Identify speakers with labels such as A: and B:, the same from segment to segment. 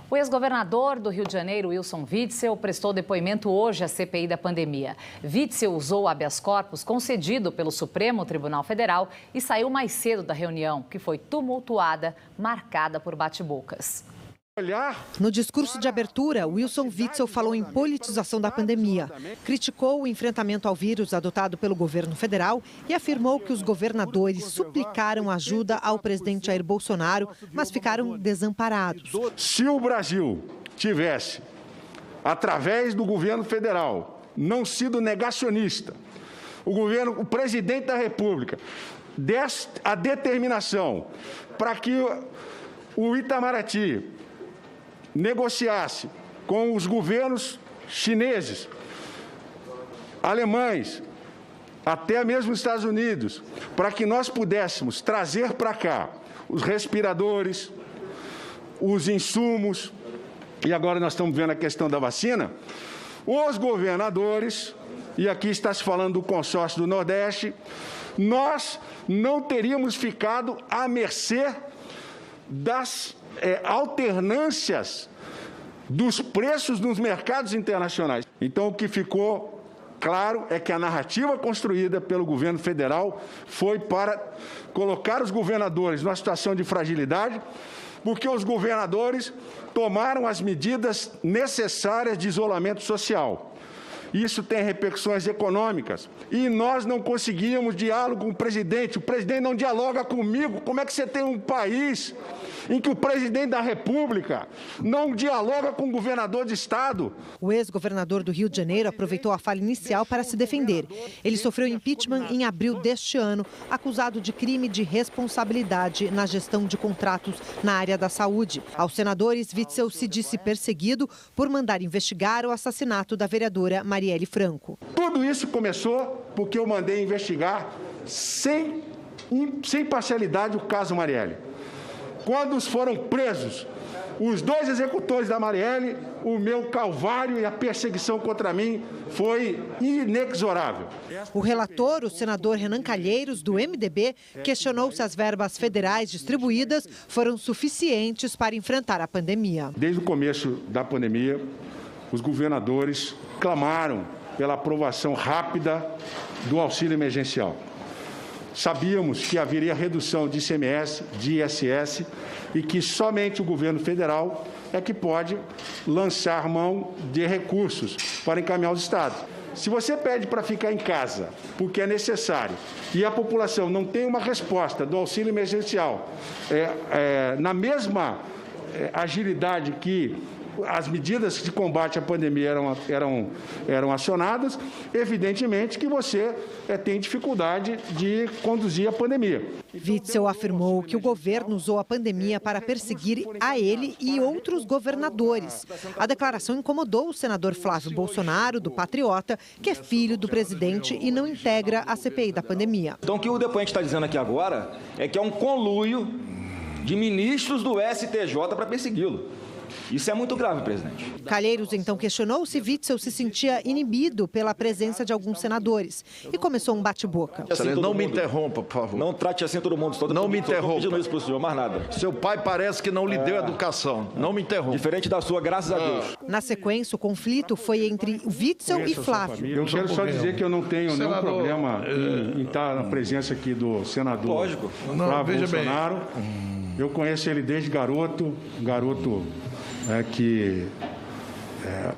A: O ex-governador do Rio de Janeiro, Wilson Witzel, prestou depoimento hoje à CPI da pandemia. Witzel usou o habeas corpus concedido pelo Supremo Tribunal Federal e saiu mais cedo da reunião, que foi tumultuada, marcada por bate-bocas.
B: No discurso de abertura, Wilson Witzel falou em politização da pandemia, criticou o enfrentamento ao vírus adotado pelo governo federal e afirmou que os governadores suplicaram ajuda ao presidente Jair Bolsonaro, mas ficaram desamparados.
C: Se o Brasil tivesse, através do governo federal, não sido negacionista, o presidente da República desse a determinação para que o Itamaraty negociasse com os governos chineses, alemães, até mesmo os Estados Unidos, para que nós pudéssemos trazer para cá os respiradores, os insumos, e agora nós estamos vendo a questão da vacina, os governadores, e aqui está se falando do consórcio do Nordeste, nós não teríamos ficado à mercê das alternâncias dos preços nos mercados internacionais. Então, o que ficou claro é que a narrativa construída pelo governo federal foi para colocar os governadores numa situação de fragilidade, porque os governadores tomaram as medidas necessárias de isolamento social. Isso tem repercussões econômicas. E nós não conseguíamos diálogo com o presidente não dialoga comigo. Como é que você tem um país em que o presidente da República não dialoga com o governador de estado?
B: O ex-governador do Rio de Janeiro aproveitou a fala inicial para se defender. Ele sofreu impeachment em abril deste ano, acusado de crime de responsabilidade na gestão de contratos na área da saúde. Aos senadores, Witzel se disse perseguido por mandar investigar o assassinato da vereadora Marielle Franco.
C: Tudo isso começou porque eu mandei investigar sem parcialidade o caso Marielle. Quando foram presos os dois executores da Marielle, o meu calvário e a perseguição contra mim foi inexorável.
B: O relator, o senador Renan Calheiros, do MDB, questionou se as verbas federais distribuídas foram suficientes para enfrentar a pandemia.
C: Desde o começo da pandemia, os governadores clamaram pela aprovação rápida do auxílio emergencial. Sabíamos que haveria redução de ICMS, de ISS e que somente o governo federal é que pode lançar mão de recursos para encaminhar os estados. Se você pede para ficar em casa porque é necessário e a população não tem uma resposta do auxílio emergencial na mesma agilidade que as medidas de combate à pandemia eram acionadas, evidentemente que você tem dificuldade de conduzir a pandemia.
B: Witzel afirmou que o governo usou a pandemia para perseguir a ele e outros governadores. A declaração incomodou o senador Flávio Bolsonaro, do Patriota, que é filho do presidente e não integra a CPI da pandemia.
D: Então, o que o depoente está dizendo aqui agora é que é um conluio de ministros do STJ para persegui-lo. Isso é muito grave, presidente.
B: Calheiros então questionou se Witzel se sentia inibido pela presença de alguns senadores e começou um bate-boca.
E: Não me interrompa, por favor.
D: Não trate assim todo mundo.
E: Não me interrompa.
D: Estou pedindo isso para o senhor, mais nada.
E: Seu pai parece que não lhe deu educação. Não me interrompa.
D: Diferente da sua, graças a Deus.
B: Na sequência, o conflito foi entre Witzel e Flávio.
C: Eu quero só dizer que eu não tenho nenhum problema em estar na presença aqui do senador Flávio Bolsonaro. Eu conheço ele desde garoto que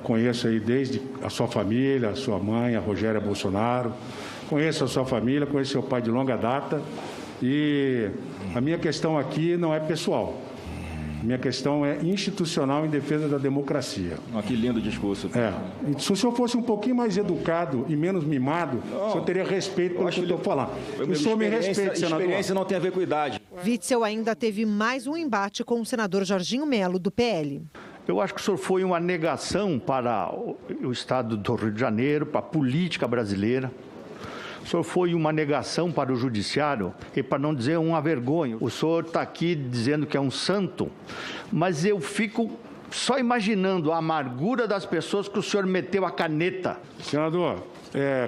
C: conheço aí desde a sua família, a sua mãe, a Rogéria Bolsonaro, conheço a sua família, conheço seu pai de longa data e a minha questão aqui não é pessoal, minha questão é institucional em defesa da democracia.
D: Que lindo discurso.
C: Se o senhor fosse um pouquinho mais educado e menos mimado, o senhor teria respeito pelo que eu estou falando. O senhor me respeita, senador.
D: Experiência não tem a ver com idade.
B: Witzel ainda teve mais um embate com o senador Jorginho Melo, do PL.
F: Eu acho que o senhor foi uma negação para o estado do Rio de Janeiro, para a política brasileira. O senhor foi uma negação para o judiciário e, para não dizer, uma vergonha. O senhor está aqui dizendo que é um santo, mas eu fico só imaginando a amargura das pessoas que o senhor meteu a caneta.
C: Senador,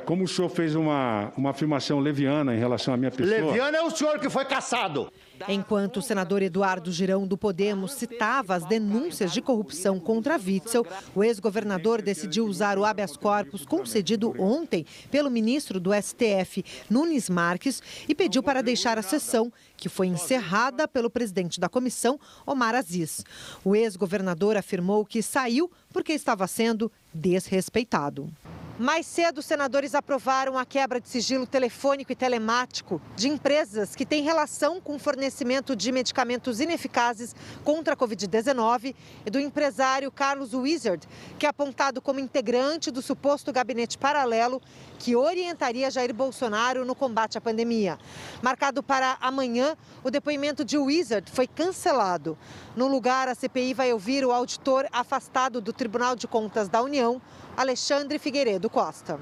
C: como o senhor fez uma afirmação leviana em relação à minha pessoa...
F: Leviano é o senhor que foi caçado.
B: Enquanto o senador Eduardo Girão, do Podemos, citava as denúncias de corrupção contra Witzel, o ex-governador decidiu usar o habeas corpus concedido ontem pelo ministro do STF, Nunes Marques, e pediu para deixar a sessão, que foi encerrada pelo presidente da comissão, Omar Aziz. O ex-governador afirmou que saiu porque estava sendo desrespeitado. Mais cedo, os senadores aprovaram a quebra de sigilo telefônico e telemático de empresas que têm relação com o fornecimento de medicamentos ineficazes contra a Covid-19 e do empresário Carlos Wizard, que é apontado como integrante do suposto gabinete paralelo que orientaria Jair Bolsonaro no combate à pandemia. Marcado para amanhã, o depoimento de Wizard foi cancelado. No lugar, a CPI vai ouvir o auditor afastado do Tribunal de Contas da União, Alexandre Figueiredo Costa.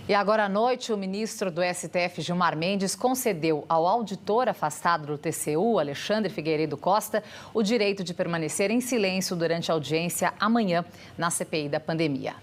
A: E agora à noite, o ministro do STF, Gilmar Mendes, concedeu ao auditor afastado do TCU, Alexandre Figueiredo Costa, o direito de permanecer em silêncio durante a audiência amanhã na CPI da pandemia.